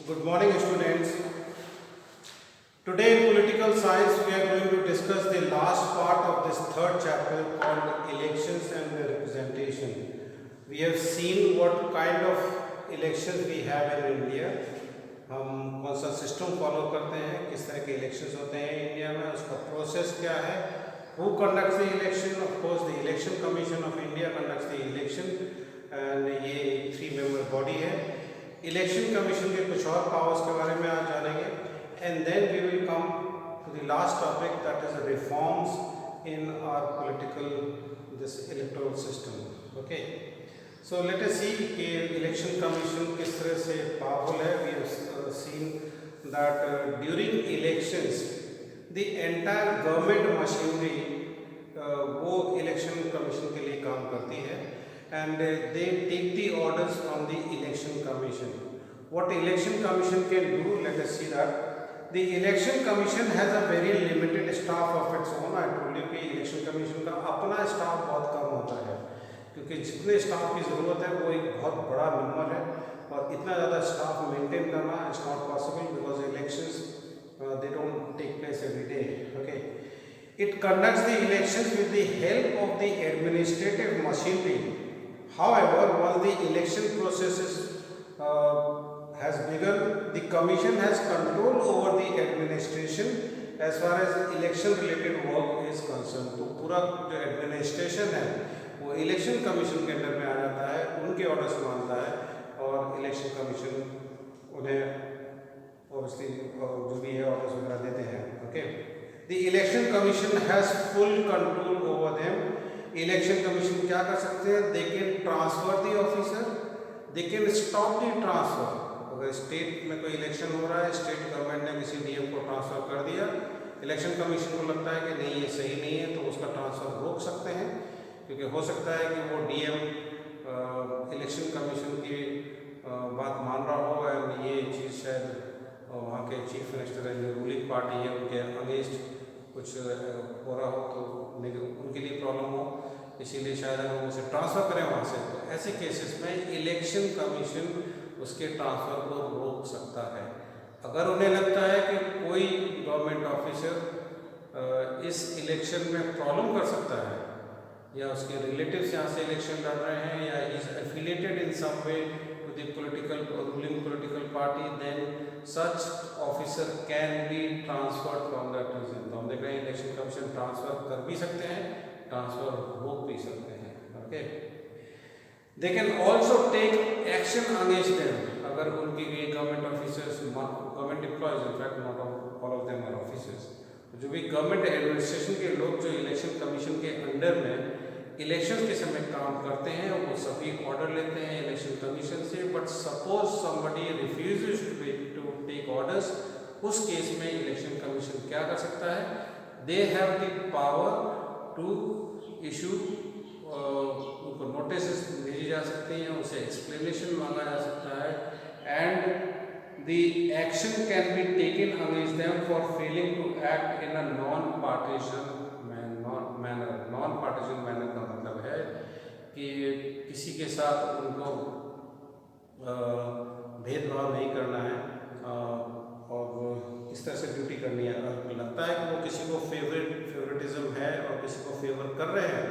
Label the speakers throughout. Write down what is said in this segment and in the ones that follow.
Speaker 1: Good morning, students. Today in political science, we are going to discuss the last part of this third chapter called elections and their representation. We have seen what kind of elections we have in India. हम कौन सा system follow करते हैं, किस तरह के elections होते हैं इंडिया में, उसका प्रोसेस क्या है, who conducts the election. Of course the election commission of India conducts the election and ये एक 3 मेंबर बॉडी है. इलेक्शन कमीशन के कुछ और पावर्स के बारे में आज जानेंगे and then we will come to the last topic that is reforms in our political this electoral system. Okay, so let us see कि इलेक्शन कमीशन किस तरह से पावरफुल है. We have seen that during elections the entire government machinery वो election commission के लिए काम करती है and they take the orders from the election commission. What election commission can do, let us see that the election commission has a very limited staff of its own. I told you कि election commission का अपना staff बहुत कम होता है, क्योंकि जितने staff की ज़रूरत है वो एक बहुत बड़ा नंबर है और इतना ज़्यादा स्टाफ मेंटेन करना it's not possible because elections they don't take place every day. Okay, it conducts the elections with the help of the administrative machinery. However, once the election process has begun, the commission has control over the administration as far as election related work is concerned. तो पूरा जो administration है वो election commission के under में आ जाता है, उनके ऑर्डर्स मानता है और इलेक्शन कमीशन उन्हें ऑब्वियसली जो भी है ऑर्डर्स वगैरह देते हैं. Okay, the election commission has full control over them. Election commission क्या कर सकते हैं? They can transfer the officer, they can stop the transfer. अगर स्टेट में कोई इलेक्शन हो रहा है, स्टेट गवर्नमेंट ने किसी डीएम को ट्रांसफर कर दिया, इलेक्शन कमीशन को लगता है कि नहीं ये सही नहीं है, तो उसका ट्रांसफर रोक सकते हैं, क्योंकि हो सकता है कि वो डीएम इलेक्शन कमीशन की बात मान रहा हो एंड ये चीज़ शायद वहाँ के चीफ मिनिस्टर है जो रूलिंग पार्टी है उनके अगेंस्ट कुछ हो रहा हो तो उनके लिए प्रॉब्लम हो, इसीलिए शायद हम उसे ट्रांसफ़र करें वहाँ से. तो ऐसे केसेस में इलेक्शन कमीशन उसके ट्रांसफ़र को रोक सकता है. अगर उन्हें लगता है कि कोई गवर्नमेंट ऑफिसर इस इलेक्शन में प्रॉब्लम कर सकता है या उसके रिलेटिव्स यहाँ से इलेक्शन लड़ रहे हैं या is affiliated in some way to the political ruling political party, then such officer can be transferred from that region. तो हम देख रहे हैं इलेक्शन कमीशन ट्रांसफर कर भी सकते हैं, ट्रांसफर रोक भी सकते हैं. Okay, they can also take action against them. अगर उनकी government officers, government employees, in fact not all of them are officers, जो भी गवर्नमेंट एडमिनिस्ट्रेशन के लोग जो इलेक्शन कमीशन के अंडर में इलेक्शन के समय काम करते हैं वो सभी ऑर्डर लेते हैं इलेक्शन कमीशन से. But suppose somebody refuses to take orders, उस केस में इलेक्शन कमीशन क्या कर सकता है? They have the power to issue, उनको नोटिस भेजी जा सकती हैं, उसे एक्सप्लेनेशन मांगा जा सकता है and the action can be taken against them for failing to act in a non partisan manner. Non partisan manner का मतलब है कि किसी के साथ उनको भेदभाव नहीं करना है और इस तरह से ड्यूटी करनी है. अगर लगता है कि वो किसी को फेवरेटिज्म है और किसी को फेवर कर रहे हैं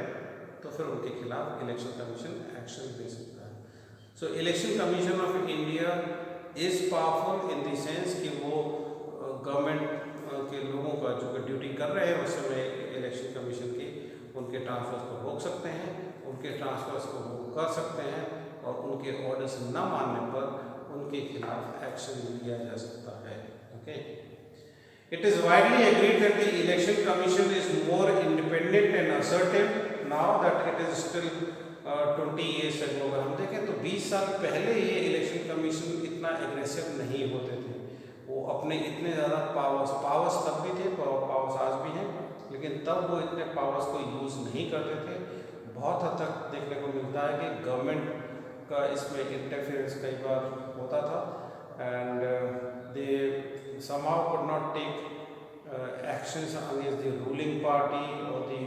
Speaker 1: तो फिर उनके खिलाफ इलेक्शन कमीशन एक्शन ले सकता है. So Election commission of India is powerful in the sense कि वो गवर्नमेंट के लोगों का जो ड्यूटी कर रहे हैं उस समय इलेक्शन कमीशन की उनके ट्रांसफर्स को रोक सकते हैं, उनके ट्रांसफर्स को कर सकते हैं और उनके ऑर्डर्स न मानने पर उनके खिलाफ एक्शन लिया जा सकता है. Okay, it is widely agreed that the election commission is more independent and assertive now that it is still 20 years ago. अगर हम देखें तो 20 साल पहले ये इलेक्शन कमीशन इतना एग्रेसिव नहीं होते थे, वो अपने इतने ज़्यादा पावर्स तब भी थे, पावर्स आज भी हैं, लेकिन तब वो इतने पावर्स को यूज़ नहीं करते थे. बहुत हद तक देखने को मिलता है कि गवर्नमेंट का इसमें इंटरफेरेंस कई बार होता था and they somehow could not take actions against the ruling party or the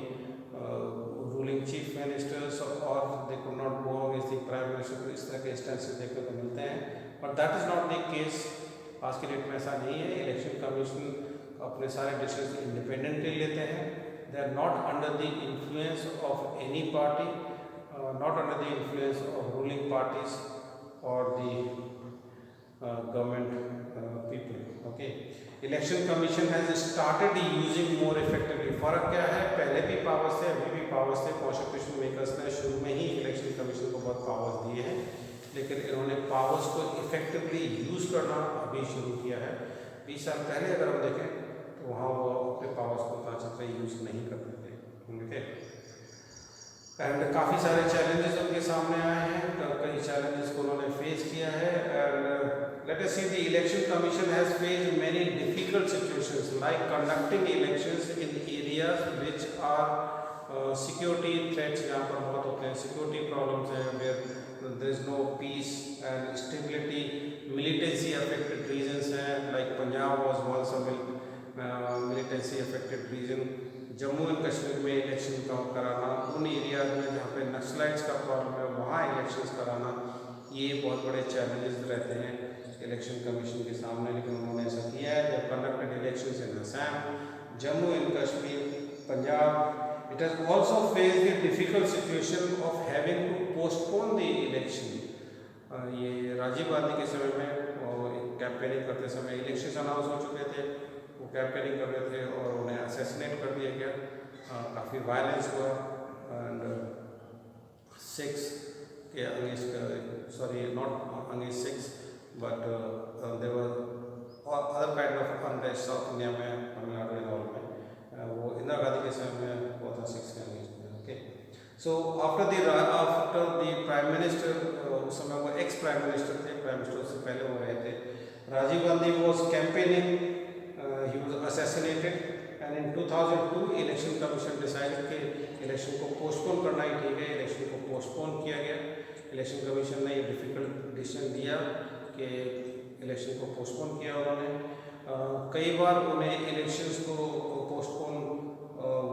Speaker 1: ruling chief ministers or they could not go against the prime minister. इस तरह के इंस्टेंसेस देखने को मिलते हैं, but that is not the case आज के date में ऐसा नहीं है। इलेक्शन कमीशन अपने सारे डिसीजन इंडिपेंडेंटली लेते हैं। They are not under the influence of any party, not under the influence of ruling parties और the government people. Okay, Election Commission has started using more effectively. फ़र्क क्या है, पहले भी पावर्स थे, अभी भी पावर्स थे। कॉन्स्टिट्यूशन मेकर्स ने शुरू में ही इलेक्शन कमीशन को बहुत पावर्स दिए हैं, लेकिन इन्होंने पावर्स को इफेक्टिवली यूज़ करना अभी शुरू किया है। 20 साल पहले अगर हम देखें तो वहाँ वो अपने पावर्स को उतना अच्छे से यूज़ नहीं करते थे। ओके, एंड काफ़ी सारे चैलेंजेस उनके सामने आए हैं, कई चैलेंजेस को उन्होंने फेस किया है। And let us see the election Commission has faced many difficult situations like conducting elections in areas which are security threats, जहाँ पर बहुत होते हैं सिक्योरिटी प्रॉब्लम्स हैं, where there is no peace and stability, militancy affected regions हैं, like Punjab was once a militancy affected region. Jammu and Kashmir में election कराना, उन एरियाज में जहाँ पे नक्सलाइट्स का प्रॉब्लम है वहाँ इलेक्शंस कराना, ये बहुत बड़े चैलेंजेस रहते हैं इलेक्शन कमीशन के सामने, लेकिन उन्होंने ऐसा किया है। They conducted elections in Assam, Jammu and Kashmir, Punjab. It has also faced the difficult situation of having to postpone the election. ये राजीव गांधी के समय में कैंपेनिंग करते समय इलेक्शन अनाउंस हो चुके थे, वो कैंपेनिंग कर रहे थे और उन्हें असैसिनेट कर दिया गया। काफ़ी वायलेंस हुआ एंड सिक्स के against, sorry not against Sikhs but there were other kind of unrest South India में, तमिलनाडु एंड ऑल में। वो इंदिरा गांधी के समय में हुआ था सिक्स के अगेंस्ट में। Okay, so after the prime minister, उस समय वो एक्स प्राइम मिनिस्टर थे, प्राइम मिनिस्टर से पहले हो रहे थे, Rajiv Gandhi was campaigning, he was assassinated and in 2002 election commission decide कि इलेक्शन को पोस्टपोन करना ही ठीक है। इलेक्शन को पोस्टपोन किया गया। इलेक्शन कमीशन ने ये डिफ़िकल्ट डिसीजन दिया कि इलेक्शन को पोस्टपोन किया उन्होंने। कई बार उन्हें इलेक्शंस को पोस्टपोन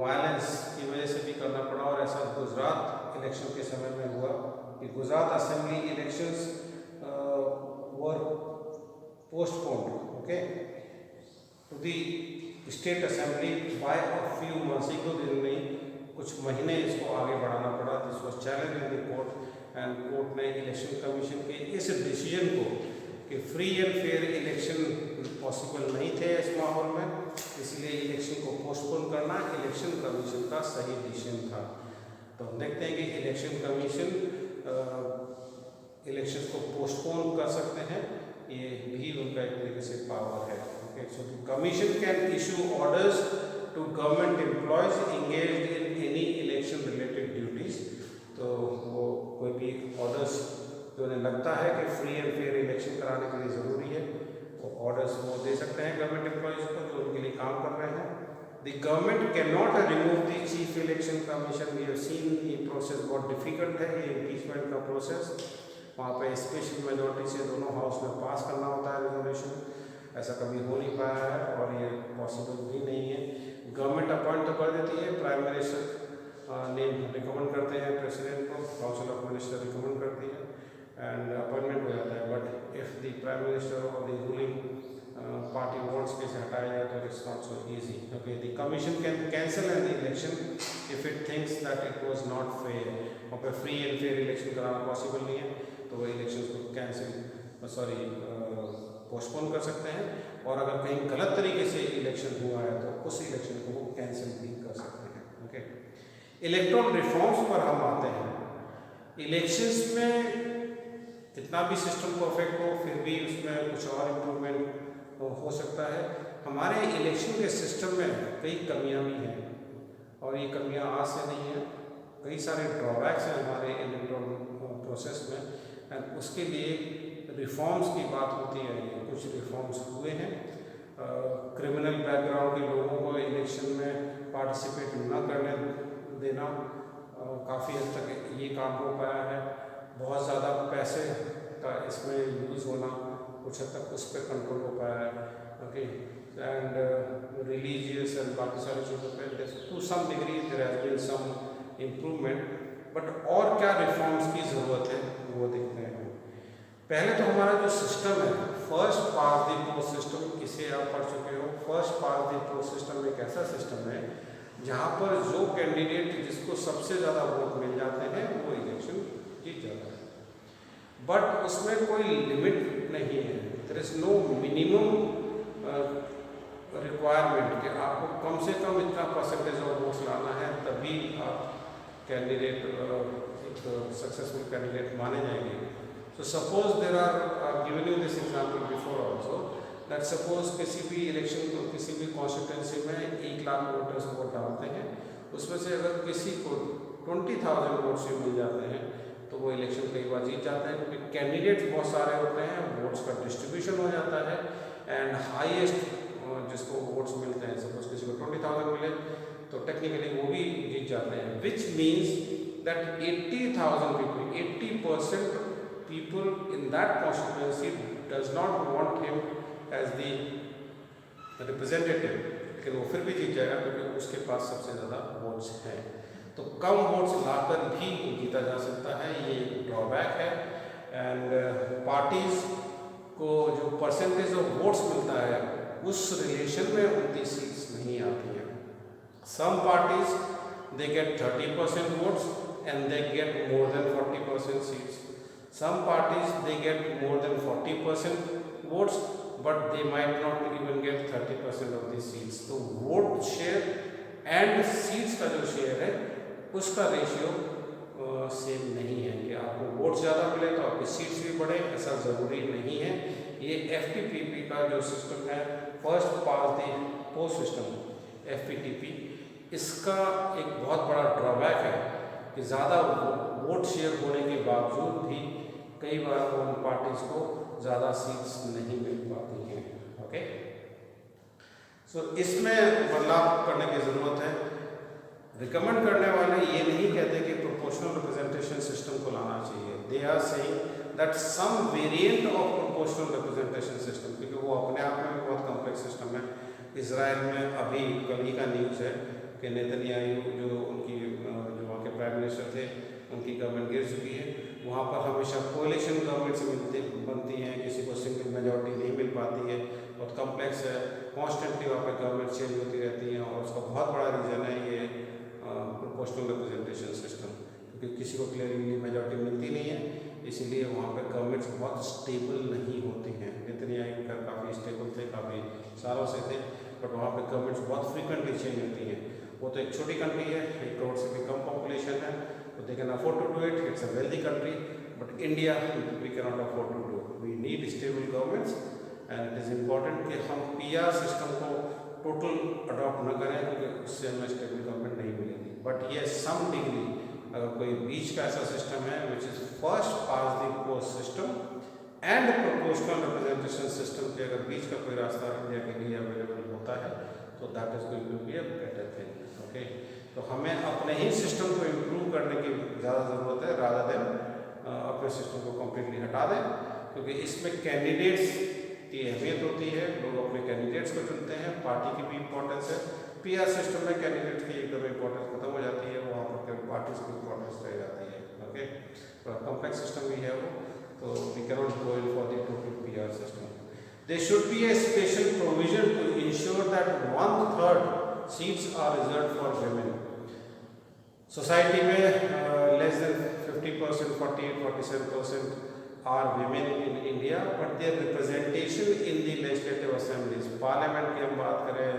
Speaker 1: वायलेंस की वजह से भी करना पड़ा, और ऐसा गुजरात इलेक्शन के समय में हुआ कि Gujarat assembly elections were postponed, okay, to the state assembly by a few months, एक दो दिन नहीं, कुछ महीने इसको आगे बढ़ाना पड़ा। This was challenge in the court and court ने इलेक्शन कमीशन के इस डिसीजन को कि free and fair election possible नहीं थे इस माहौल में, इसलिए इलेक्शन को पोस्टपोन करना इलेक्शन कमीशन का सही डिसीजन था। तो हम देखते हैं कि इलेक्शन कमीशन इलेक्शन को पोस्टपोन कर सकते हैं, ये भी उनका एक तरीके से पावर है। So the commission can issue orders to government employees engaged in any election related duties. तो वो कोई भी ऑर्डर्स जो उन्हें लगता है कि फ्री एंड फेयर इलेक्शन कराने के लिए ज़रूरी है, वो ऑर्डर्स वो दे सकते हैं गवर्नमेंट एम्प्लॉयज़ को जो उनके लिए काम कर रहे हैं। The government cannot remove the chief election commission. We have seen ये प्रोसेस बहुत डिफिकल्ट है, ये इम्पीचमेंट का प्रोसेस। वहाँ पे स्पेशल मेजॉरिटी से दोनों हाउस में पास करना होता है रेजोल्यूशन, ऐसा कभी हो नहीं पाया है और ये पॉसिबल भी नहीं है। गवर्नमेंट अपॉइंट तो कर देती है, प्राइम मिनिस्टर नेम रिकमेंड करते हैं प्रेसिडेंट को, काउंसिल ऑफ मिनिस्टर रिकमेंड करती है एंड अपॉइंटमेंट हो जाता है। But if the prime minister और द रूलिंग पार्टी वॉन्ट्स के से हटाया जाए तो it's not so easy. Okay, the commission can cancel an election if it thinks that it was not fair. वहाँ पर फ्री एंड फेयर इलेक्शन कराना possible नहीं है, तो वो इलेक्शन को कैंसिल पोस्टपोन कर सकते हैं, और अगर कहीं गलत तरीके से इलेक्शन हुआ है तो उस इलेक्शन को वो कैंसिल भी कर सकते हैं। ओके, इलेक्ट्रल रिफॉर्म्स पर हम आते हैं। इलेक्शंस में कितना भी सिस्टम परफेक्ट हो, फिर भी उसमें कुछ और इम्प्रूवमेंट हो सकता है। हमारे इलेक्शन के सिस्टम में कई कमियां भी हैं, और ये कमियां आज से नहीं हैं, कई सारे ड्रॉबैक्स हैं हमारे इलेक्ट्रल प्रोसेस में, एंड उसके लिए रिफॉर्म्स की बात होती है। ये कुछ रिफॉर्म्स हुए हैं। क्रिमिनल बैकग्राउंड के लोगों को इलेक्शन में पार्टिसिपेट न करने देना, काफ़ी हद तक ये काम हो पाया है। बहुत ज़्यादा पैसे का इसमें यूज़ होना, कुछ हद तक उस पर कंट्रोल हो पाया है। ओके, एंड रिलीजियस एंड बाकी सारी चीज़ों पर to some degree there has been some improvement, but और क्या रिफॉर्म्स की ज़रूरत है वो देखते हैं। पहले तो हमारा जो सिस्टम है first past the post system, इसे आप पढ़ चुके हो। First past the post system एक ऐसा सिस्टम है जहाँ पर जो कैंडिडेट जिसको सबसे ज़्यादा वोट मिल जाते हैं वो इलेक्शन जीत जाता है, बट उसमें कोई लिमिट नहीं है। There is no minimum requirement कि आपको कम से कम इतना परसेंटेज ऑफ वोट्स लाना है तभी आप कैंडिडेट एक सक्सेसफुल कैंडिडेट माने जाएंगे। So suppose there are given you this example before also, that suppose किसी भी इलेक्शन को किसी भी कॉन्स्टिट्यूंसी में 1 लाख वोटर्स वोट डालते हैं, उसमें से अगर किसी को 20,000 वोट्स मिल जाते हैं तो वो इलेक्शन कई बार जीत जाता है, क्योंकि कैंडिडेट्स बहुत सारे होते हैं, वोट्स का डिस्ट्रीब्यूशन हो जाता है एंड हाईएस्ट जिसको वोट्स मिलते हैं, सपोज किसी को 20,000 मिले तो टेक्निकली वो भी जीत जाते हैं, which means that 80,000 people, 80% people in that constituency does not want him as the representative, लेकिन वो फिर भी जीत जाएगा क्योंकि उसके पास सबसे ज़्यादा वोट्स हैं। तो कम वोट्स लाकर भी जीता जा सकता है, ये एक ड्रॉबैक है। एंड पार्टीज को जो परसेंटेज ऑफ वोट्स मिलता है उस रिलेशन में उनकी सीट्स नहीं आती हैं। Some parties they get 30% votes and they get more than 40% seats. Some parties they get more than 40% votes, but they might not even get 30% of the seats. तो vote share and seats का जो share है उसका ratio same नहीं है कि आपको vote ज़्यादा मिले तो आपकी सीट्स भी बढ़े, ऐसा ज़रूरी नहीं है। ये FPTP का जो सिस्टम है, first past the post system, FPTP, इसका एक बहुत बड़ा ड्रॉबैक है कि ज़्यादा वोट शेयर होने के बावजूद भी कई बार उन पार्टीज को ज़्यादा सीट्स नहीं मिल पाती हैं। ओके, सो इसमें बदलाव करने की ज़रूरत है। रिकमेंड करने वाले ये नहीं कहते कि प्रोपोर्शनल रिप्रेजेंटेशन सिस्टम को लाना चाहिए। They are saying that some variant of proportional representation system, क्योंकि वो अपने आप में बहुत कॉम्प्लेक्स सिस्टम है। इजराइल में अभी कल ही का न्यूज़ है कि नेतन्याहू जो उनकी जो वहाँ के प्राइम मिनिस्टर थे, उनकी गवर्नमेंट गिर चुकी है। वहाँ पर हमेशा कोalition गवर्नमेंट बनती हैं, किसी को सिंगल मेजॉरिटी नहीं मिल पाती है, बहुत कॉम्प्लेक्स है, कॉन्स्टेंटली वहाँ पर गवर्नमेंट चेंज होती रहती हैं और उसका बहुत बड़ा रीज़न है ये प्रोपोर्शनल रिप्रेजेंटेशन सिस्टम, क्योंकि किसी को क्लियरली मेजॉरिटी मिलती नहीं है, इसीलिए वहाँ पर गवर्नमेंट्स बहुत स्टेबल नहीं होती हैं। नेतन्याहू काफ़ी स्टेबल थे, काफ़ी सालों से थे, बट वहाँ पर गवर्नमेंट्स बहुत फ्रीक्वेंटली चेंज होती हैं। वो तो एक छोटी कंट्री है, 1 करोड़ से भी कम पॉपुलेशन है, so they can afford to do it. It's a wealthy country, but India we cannot afford to do. We need stable governments, and it is important कि हम PR सिस्टम को टोटल अडॉप्ट न करें, क्योंकि उससे हमें stable government नहीं मिलेगी। बट ये सम डिग्री अगर कोई बीच का ऐसा सिस्टम है which is first past the post system and proportional representation system के अगर बीच का कोई रास्ता इंडिया के लिए अवेलेबल होता है तो that is going to be a better thing. Okay, तो हमें अपने ही सिस्टम को इम्प्रूव करने की ज़्यादा ज़रूरत है, रादर देन अपने सिस्टम को कम्प्लीटली हटा दें, क्योंकि इसमें कैंडिडेट्स की अहमियत होती है, लोग अपने कैंडिडेट्स को चुनते हैं, पार्टी की भी इम्पोर्टेंस है। PR सिस्टम में कैंडिडेट्स की एकदम इम्पोर्टेंस खत्म हो जाती है, वहाँ पर पार्टीज की इम्पोर्टेंस रह जाती है। ओके, कॉम्प्लेक्स सिस्टम भी है वो, तो we cannot go in for the total PR system. There should be a special provision to ensure that 1/3 seats are reserved for women. Society में less than 50%, 48-47% are women in India, but their representation in the legislative assemblies, parliament की हम बात करें,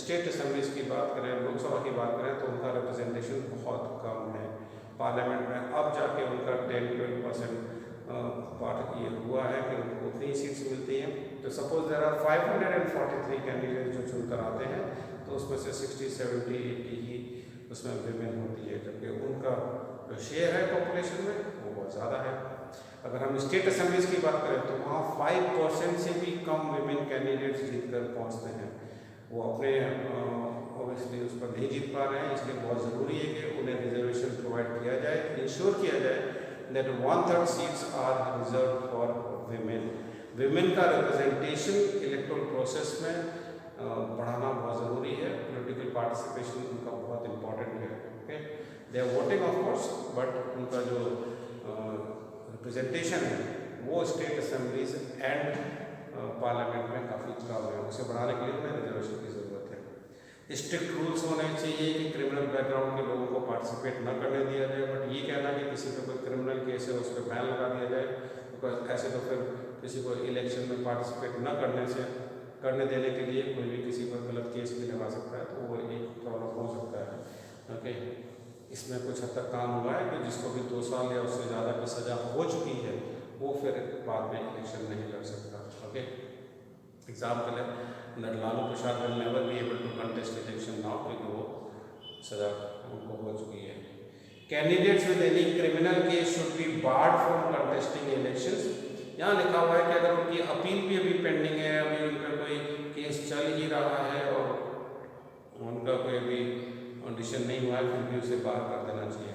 Speaker 1: state assemblies की बात करें, लोकसभा की बात करें, तो उनका रिप्रेजेंटेशन बहुत कम है। पार्लियामेंट में अब जाके उनका 10-12% पार्ट ये हुआ है कि उनको उतनी सीट्स मिलती हैं। तो सपोज देयर आर 543 कैंडिडेट जो चुनकर आते हैं, तो उसमें से 60, 70, 80 ही उसमें विमेन होती है, जबकि उनका जो शेयर है पॉपुलेशन में वो बहुत ज़्यादा है। अगर हम स्टेट असेंबलीज की बात करें तो वहाँ 5% से भी कम विमेन कैंडिडेट्स जीत कर पहुँचते हैं। वो अपने ऑब्वियसली उस पर नहीं जीत पा रहे हैं, इसलिए बहुत ज़रूरी है कि उन्हें रिजर्वेशन प्रोवाइड किया जाए, इंश्योर किया जाए that 1/3 seats are reserved for women. Women का रिप्रेजेंटेशन इलेक्टोरल प्रोसेस में बढ़ाना बहुत ज़रूरी है। पॉलिटिकल पार्टिसिपेशन उनका बहुत इम्पॉर्टेंट है। Okay, they are voting of course, but उनका जो रिप्रेजेंटेशन है वो स्टेट असेंबलीज एंड पार्लियामेंट में काफ़ी प्रॉब्लम है, उसे बढ़ाने के लिए हमें रिजर्वेशन की ज़रूरत है। स्ट्रिक्ट रूल्स होने चाहिए कि क्रिमिनल बैकग्राउंड के लोगों को पार्टिसिपेट न करने दिया जाए, बट ये कहना कि किसी पे कोई क्रिमिनल केस है उस पर बैन लगा दिया जाए, बिकॉज ऐसे तो फिर किसी को इलेक्शन में पार्टिसिपेट न करने देने के लिए कोई भी किसी पर गलत केस भी लगा सकता है, तो वो एक प्रॉब्लम हो सकता है। ओके, इसमें कुछ हद तक काम हुआ है कि जिसको भी 2 साल या उससे ज़्यादा की सज़ा हो चुकी है वो फिर बाद में इलेक्शन नहीं लड़ सकता। ओके, एग्जाम्पल है that Lalu Prasad will never be able to contest election now, क्योंकि वो सज़ा उनको हो चुकी है। Candidates with any criminal case should be barred from contesting elections. यहाँ लिखा हुआ है कि अगर उनकी अपील भी अभी पेंडिंग है, अभी उन पर कोई केस चल ही रहा है और उनका कोई अभी ऑडिशन नहीं हुआ है, फिर भी उसे बाहर कर देना चाहिए।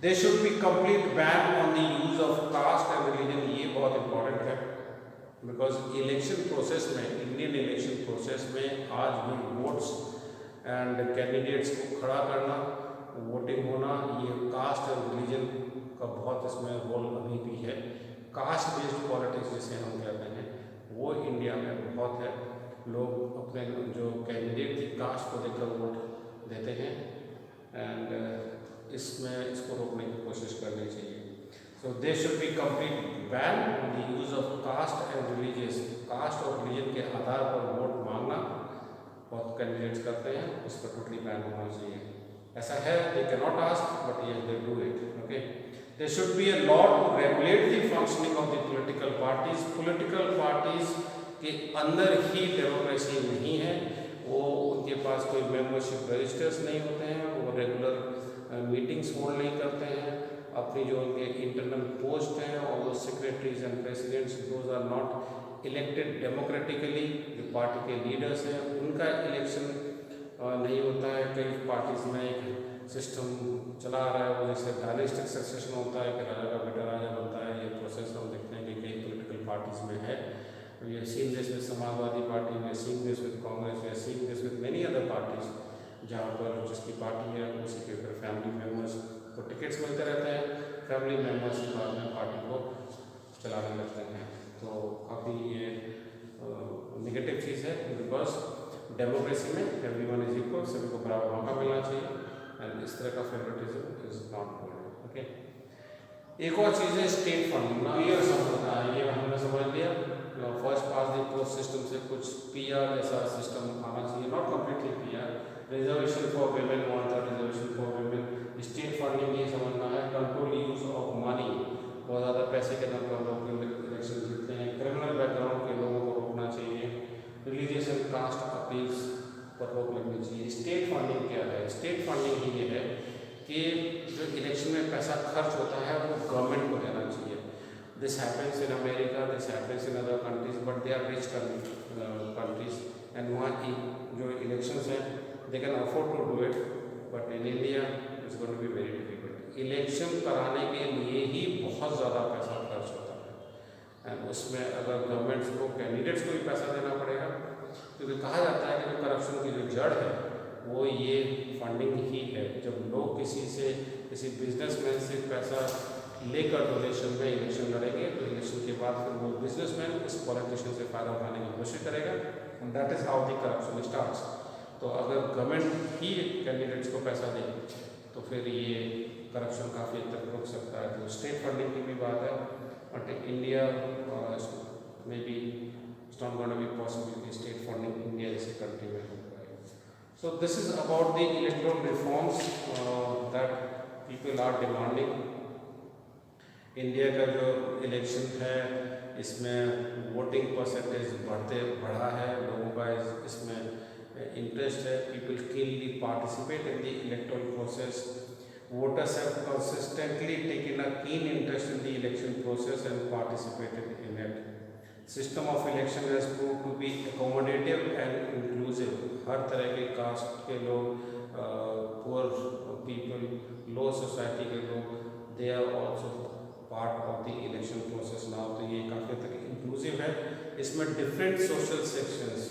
Speaker 1: They should be complete ban on the use of caste and religion. ये बहुत इंपॉर्टेंट है, बिकॉज इलेक्शन प्रोसेस में, इंडियन इलेक्शन प्रोसेस में आज भी वोट्स एंड कैंडिडेट्स को खड़ा करना, वोटिंग होना, ये कास्ट और रिलीजन का बहुत इसमें रोल अभी भी है। कास्ट बेस्ड पॉलिटिक्स जिसे हम कहते हैं वो इंडिया में बहुत है। लोग अपने जो कैंडिडेट की कास्ट को देखकर वोट देते हैं, एंड इसको रोकने की कोशिश करनी चाहिए। So they should be complete ban on the use of caste and religious. Caste और रिलीजन के आधार पर वोट मांगना बहुत कैंडिडेट्स करते हैं, उस पर टोटली बैन होना चाहिए। ऐसा है, they can not ask but ये they do it. Okay, there should be a law to regulate the functioning of the political parties. Political parties के अंदर ही डेमोक्रेसी नहीं है, वो उनके पास कोई मेंबरशिप रजिस्टर्स नहीं होते हैं, वो रेगुलर मीटिंग्स होल्ड नहीं करते हैं, अपनी जो उनके इंटरनल पोस्ट हैं और वो secretaries and presidents those are not elected democratically. जो पार्टी के लीडर्स हैं उनका इलेक्शन नहीं होता है। कई पार्टीज में एक सिस्टम चला आ रहा है, वो जैसे डायनेस्टिक सक्सेशन होता है कि राजा का बेटा राजा बनता है। ये प्रोसेस हम देखते हैं कि कई पॉलिटिकल पार्टीज में है। We have seen this with Samajwadi party, we have seen this with Congress, we have seen this with many other parties, जहाँ पर जिसकी पार्टी है उसी के फिर फैमिली मेम्बर्स को टिकट्स मिलते रहते हैं, फैमिली मेम्बर्स ही बाद में पार्टी को चलाने लगते हैं। तो काफ़ी ये नेगेटिव चीज़ है, बिकॉज डेमोक्रेसी में एवरीवन इज इक्वल, सभी को बराबर मौका मिलना चाहिए, एंड इस तरह का favouritism is not good. Okay, एक और चीज़ है स्टेट फंडिंग। ना ये समझना है, ये हमने समझ लिया। First past the post system से कुछ पीआर जैसा सिस्टम आना चाहिए, not completely PR. Reservation for women, one था reservation for women. State funding ये समझना है, कंट्रोल यूज ऑफ मनी, बहुत ज़्यादा पैसे के दम पर लोग इलेक्शन जीतते हैं। क्रिमिनल बैकग्राउंड के लोगों को रोकना चाहिए। रिलीजियस एंड कास्ट अपील्स पर रोक लगनी चाहिए। स्टेट फंडिंग क्या है? स्टेट फंडिंग ही ये है कि जो इलेक्शन में पैसा खर्च होता है वो गवर्नमेंट को देना चाहिए। This happens in America, this happens in other countries, but they are rich countries, and वहाँ की जो इलेक्शंस हैं they can afford to do it, but in India it's going to be very difficult. Election कराने के लिए ही बहुत ज़्यादा पैसा खर्च होता है, एंड उसमें अगर गवर्नमेंट्स को, कैंडिडेट्स को भी पैसा देना पड़ेगा, क्योंकि कहा जाता है कि जो करप्शन की जो जड़ है वो ये फंडिंग ही है। जब लोग किसी बिजनेसमैन से पैसा लेकर डोनेशन में इलेक्शन लड़ेंगे, तो इलेक्शन के बाद फिर वो बिजनेसमैन इस पॉलिटिशियन से फ़ायदा उठाने की कोशिश करेगा, and that is how the corruption starts. तो अगर गवर्नमेंट ही कैंडिडेट्स को पैसा दे तो फिर ये करप्शन काफ़ी हद तक रुक सकता है। तो स्टेट फंडिंग की भी बात है, बट इंडिया में भी it's not going to be possible कि state funding India जैसे country में होगा। So this is about the electoral reforms that people are demanding। India का जो इलेक्शन है इसमें वोटिंग परसेंटेज बढ़ा है, लोगों का इसमें इंटरेस्ट है। People keenly participate in the electoral process। Voters have consistently taken a keen interest in the election process and participated in it। System of election has prove to be accommodative and inclusive. हर तरह के cast के लोग, poor people, लो society के लोग, they are also part of the election process now. तो ये काफ़ी तक इंक्लूसिव है। इसमें different social sections,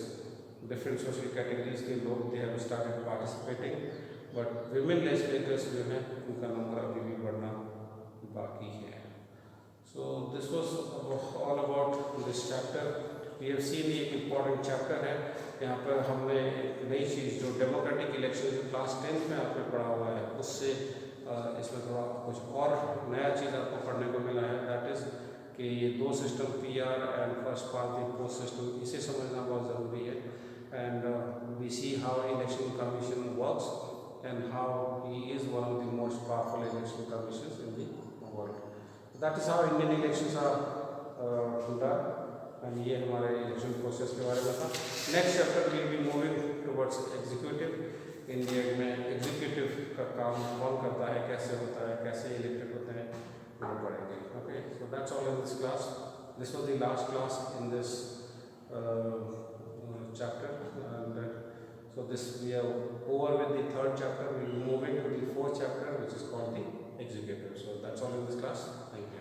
Speaker 1: different social categories के लोग they have started participating, but women legislators जो हैं उनका नंबर अभी भी बढ़ना बाकी है। So this was all about this chapter। We have seen एक इम्पॉर्टेंट चैप्टर है, यहाँ पर हमने एक नई चीज़ जो डेमोक्रेटिक इलेक्शन जो क्लास 10th में आपने पढ़ा हुआ है उससे इसमें थोड़ा कुछ और नया चीज़ आपको पढ़ने को मिला है, दैट इज़ कि ये दो system PR and first past the post system, इसे समझना बहुत ज़रूरी है. And we see how election commission works and how he is one of the most powerful election commissions in the world. That is how Indian elections are done. And ये हमारे election process के बारे में था. Next chapter will be moving towards executive. India में executive का काम कौन करता है, कैसे होता है, कैसे इलेक्टेड होते हैं, वो पढ़ेंगे. Okay, so that's all in this class. This was the last class in this chapter, and so this we are over with the third chapter. We will be moving to the fourth chapter, which is called the executive. So that's all in this class. Thank you.